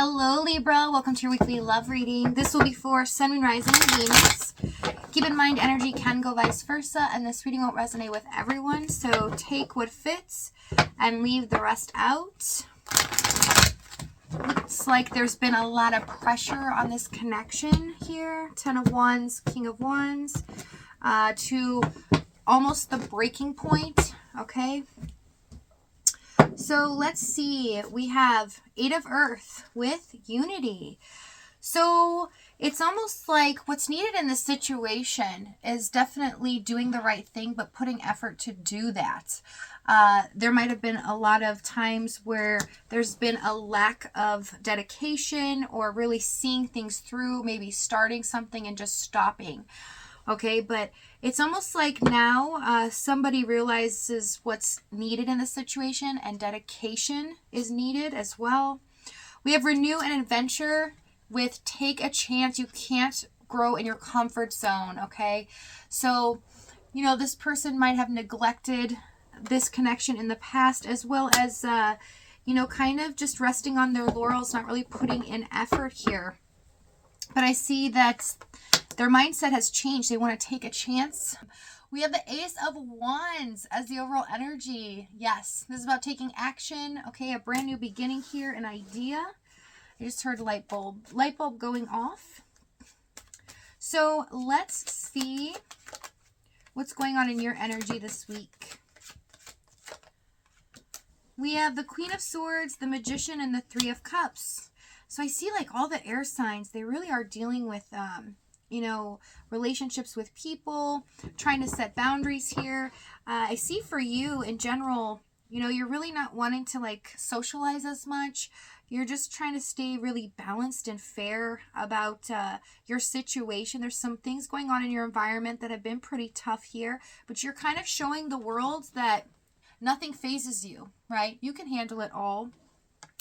Hello Libra, welcome to your weekly love reading. This will be for Sun, Moon, Rising, and Venus. Keep in mind energy can go vice versa, and this reading won't resonate with everyone, so take what fits and leave the rest out. Looks like there's been a lot of pressure on this connection here. 10 of Wands, King of Wands, to almost the breaking point, okay? So let's see, we have 8 of Earth with unity. So it's almost like what's needed in this situation is definitely doing the right thing, but putting effort to do that. There might have been a lot of times where there's been a lack of dedication or really seeing things through, maybe starting something and just stopping. Okay, but it's almost like now somebody realizes what's needed in the situation, and dedication is needed as well. We have renew and adventure with take a chance. You can't grow in your comfort zone, okay? So, you know, this person might have neglected this connection in the past, as well as, you know, kind of just resting on their laurels, not really putting in effort here. But I see that their mindset has changed. They want to take a chance. We have the Ace of Wands as the overall energy. Yes, this is about taking action. Okay, a brand new beginning here, an idea. I just heard light bulb going off. So let's see what's going on in your energy this week. We have the Queen of Swords, the Magician, and the Three of Cups. So I see like all the air signs, they really are dealing with, you know, relationships with people, trying to set boundaries here. I see for you in general, you know, you're really not wanting to like socialize as much. You're just trying to stay really balanced and fair about your situation. There's some things going on in your environment that have been pretty tough here, but you're kind of showing the world that nothing phases you, right? You can handle it all.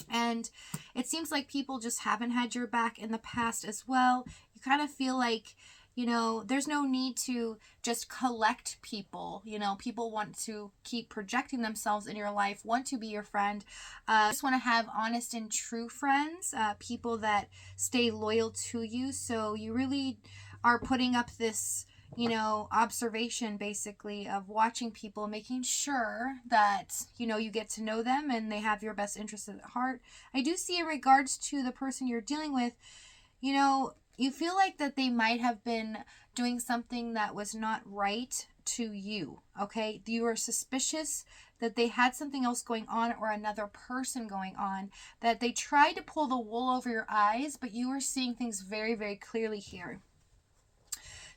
And it seems like people just haven't had your back in the past as well. You kind of feel like, you know, there's no need to just collect people. You know, people want to keep projecting themselves in your life, want to be your friend. Just want to have honest and true friends, people that stay loyal to you. So you really are putting up this, you know, observation basically of watching people, making sure that, you know, you get to know them and they have your best interests at heart. I do see in regards to the person you're dealing with, you know, you feel like that they might have been doing something that was not right to you, okay? You are suspicious that they had something else going on or another person going on, that they tried to pull the wool over your eyes, but you were seeing things very, very clearly here.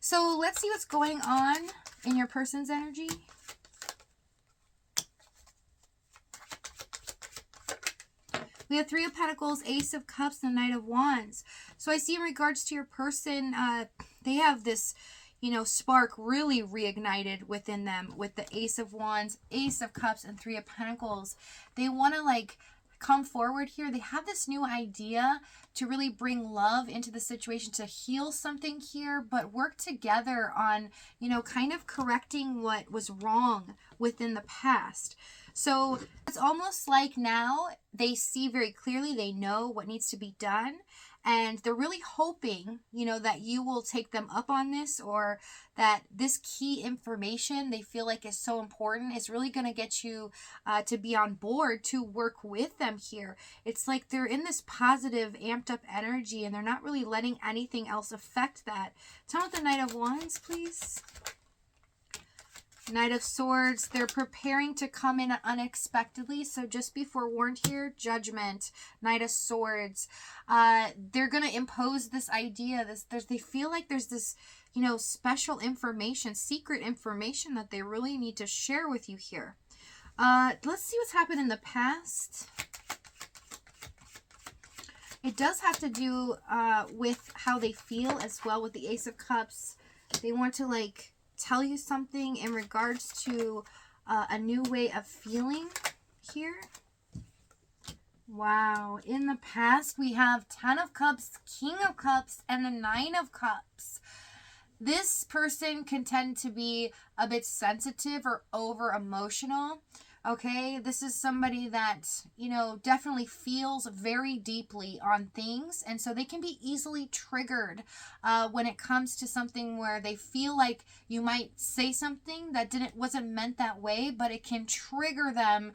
So let's see what's going on in your person's energy. We have Three of Pentacles, Ace of Cups, and Knight of Wands. So I see in regards to your person, they have this, you know, spark really reignited within them with the Ace of Wands, Ace of Cups, and Three of Pentacles. They want to like come forward here. They have this new idea to really bring love into the situation, to heal something here, but work together on, you know, kind of correcting what was wrong within the past. So it's almost like now they see very clearly, they know what needs to be done, and they're really hoping, you know, that you will take them up on this, or that this key information they feel like is so important is really going to get you to be on board to work with them here. It's like they're in this positive, amped up energy, and they're not really letting anything else affect that. Tell me what the Knight of Wands, please. Knight of Swords, they're preparing to come in unexpectedly. So just be forewarned here, Judgment, Knight of Swords. They're going to impose this idea. They feel like there's this, you know, special information, secret information that they really need to share with you here. Let's see what's happened in the past. It does have to do with how they feel as well with the Ace of Cups. They want to like tell you something in regards to a new way of feeling here. Wow. In the past, we have 10 of Cups, King of Cups, and the 9 of Cups. This person can tend to be a bit sensitive or over emotional. Okay, this is somebody that, you know, definitely feels very deeply on things. And so they can be easily triggered when it comes to something where they feel like you might say something that wasn't meant that way, but it can trigger them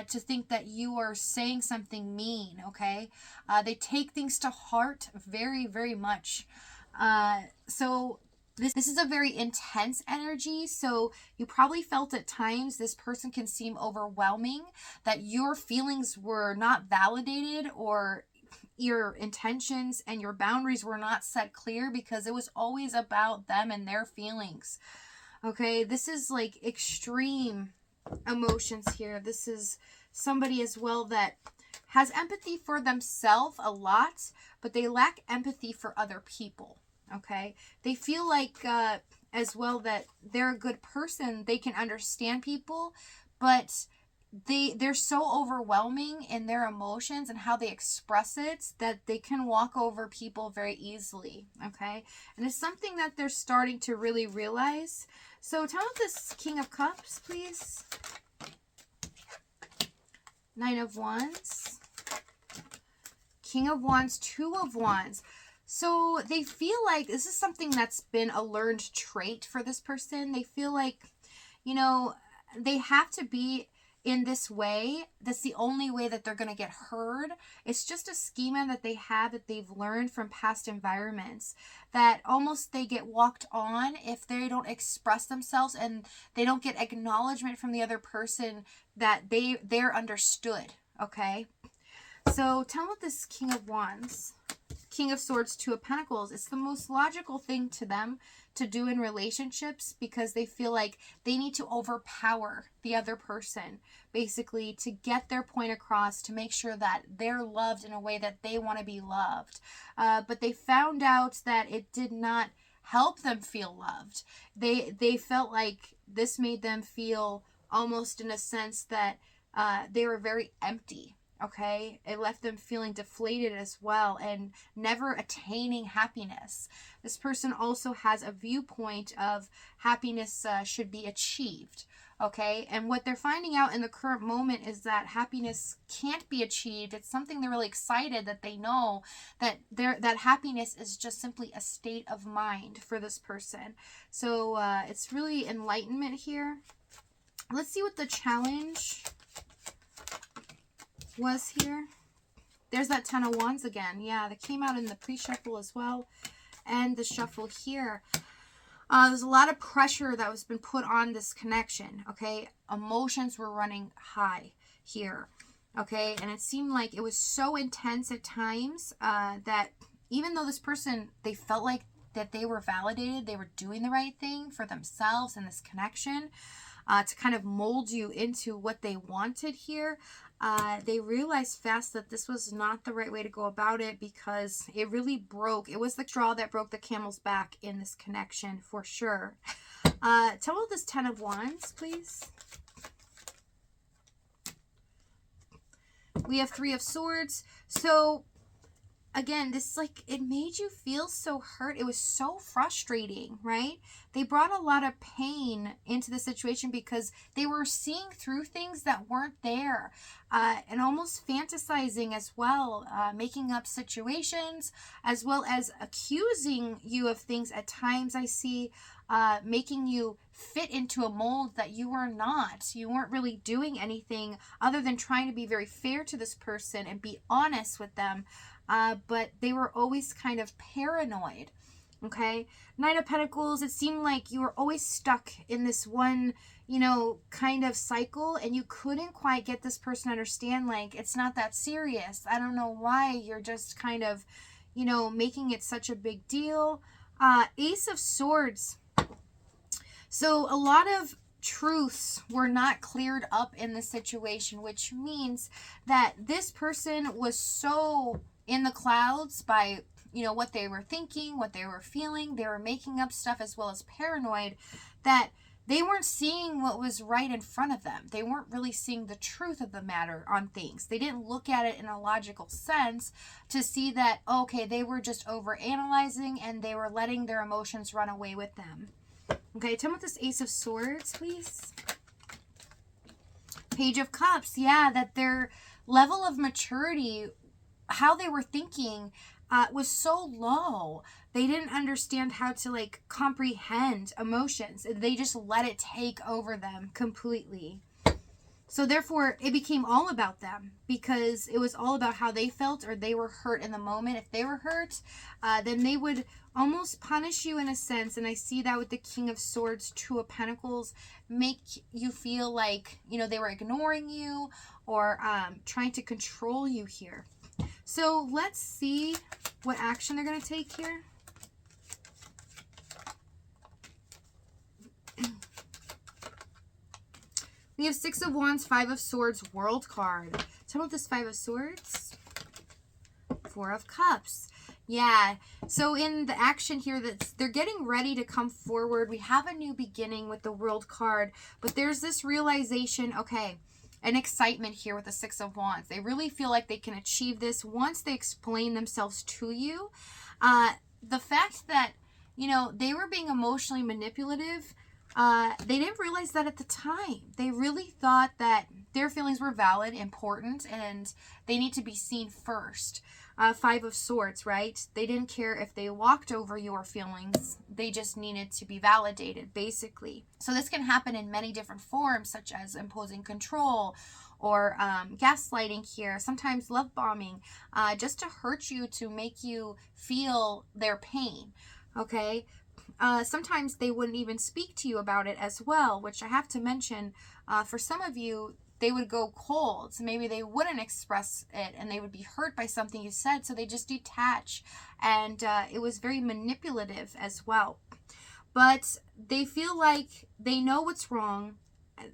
to think that you are saying something mean, okay? They take things to heart very, very much. So this is a very intense energy, so you probably felt at times this person can seem overwhelming, that your feelings were not validated or your intentions and your boundaries were not set clear because it was always about them and their feelings. Okay, this is like extreme emotions here. This is somebody as well that has empathy for themselves a lot, but they lack empathy for other people. Okay, they feel like as well that they're a good person. They can understand people, but they're so overwhelming in their emotions and how they express it that they can walk over people very easily. Okay, and it's something that they're starting to really realize. So tell me this King of Cups, please. Nine of Wands, King of Wands, Two of Wands. So they feel like this is something that's been a learned trait for this person. They feel like, you know, they have to be in this way. That's the only way that they're going to get heard. It's just a schema that they have that they've learned from past environments, that almost they get walked on if they don't express themselves and they don't get acknowledgement from the other person that they're understood. Okay. So tell me what this King of Wands, King of Swords, Two of Pentacles. It's the most logical thing to them to do in relationships because they feel like they need to overpower the other person, basically to get their point across, to make sure that they're loved in a way that they want to be loved. But they found out that it did not help them feel loved. They felt like this made them feel almost in a sense that they were very empty. Okay, it left them feeling deflated as well and never attaining happiness. This person also has a viewpoint of happiness should be achieved. Okay, and what they're finding out in the current moment is that happiness can't be achieved. It's something they're really excited that they know that that happiness is just simply a state of mind for this person. So it's really enlightenment here. Let's see what the challenge was here. There's that Ten of Wands again. Yeah, that came out in the pre-shuffle as well and the shuffle here. There's a lot of pressure that was been put on this connection. Okay, emotions were running high here. Okay, and it seemed like it was so intense at times that even though this person, they felt like that they were validated, they were doing the right thing for themselves in this connection to kind of mold you into what they wanted here. They realized fast that this was not the right way to go about it because it really broke. It was the straw that broke the camel's back in this connection for sure. Tell me this Ten of Wands, please. We have Three of Swords. So again, this like it made you feel so hurt. It was so frustrating, right? They brought a lot of pain into the situation because they were seeing through things that weren't there, and almost fantasizing as well, making up situations as well as accusing you of things at times. I see making you fit into a mold that you were not. You weren't really doing anything other than trying to be very fair to this person and be honest with them. But they were always kind of paranoid. Okay, Knight of Pentacles, it seemed like you were always stuck in this one, you know, kind of cycle, and you couldn't quite get this person to understand, like, it's not that serious. I don't know why you're just kind of, you know, making it such a big deal. Ace of Swords. So a lot of truths were not cleared up in the situation, which means that this person was so in the clouds by, you know, what they were thinking, what they were feeling. They were making up stuff as well as paranoid, that they weren't seeing what was right in front of them. They weren't really seeing the truth of the matter on things. They didn't look at it in a logical sense to see that, okay, they were just over analyzing and they were letting their emotions run away with them. Okay, tell me what this Ace of Swords, please. Page of Cups, yeah, that their level of maturity, how they were thinking, was so low. They didn't understand how to like comprehend emotions. They just let it take over them completely. So therefore, it became all about them because it was all about how they felt, or they were hurt in the moment. If they were hurt, then they would almost punish you in a sense. And I see that with the King of Swords, Two of Pentacles, make you feel like, you know, they were ignoring you or trying to control you here. So let's see what action they're going to take here. We have Six of Wands, Five of Swords, World card. Tell me about this Five of Swords. Four of Cups. Yeah. So in the action here, they're getting ready to come forward. We have a new beginning with the World card, but there's this realization, okay, an excitement here with the Six of Wands. They really feel like they can achieve this once they explain themselves to you. The fact that, you know, they were being emotionally manipulative, they didn't realize that at the time. They really thought that their feelings were valid, important, and they need to be seen first. Five of Swords, right? They didn't care if they walked over your feelings. They just needed to be validated, basically. So this can happen in many different forms, such as imposing control or gaslighting here, sometimes love bombing, just to hurt you, to make you feel their pain, okay? Sometimes they wouldn't even speak to you about it as well, which I have to mention, for some of you, they would go cold. So maybe they wouldn't express it and they would be hurt by something you said. So they just detach. And it was very manipulative as well. But they feel like they know what's wrong.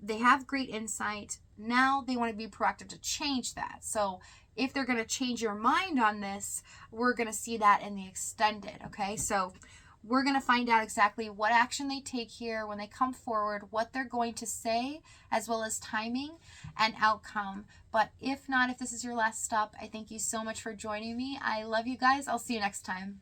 They have great insight. Now they want to be proactive to change that. So if they're going to change your mind on this, we're going to see that in the extended. Okay, so we're going to find out exactly what action they take here when they come forward, what they're going to say, as well as timing and outcome. But if not, if this is your last stop, I thank you so much for joining me. I love you guys. I'll see you next time.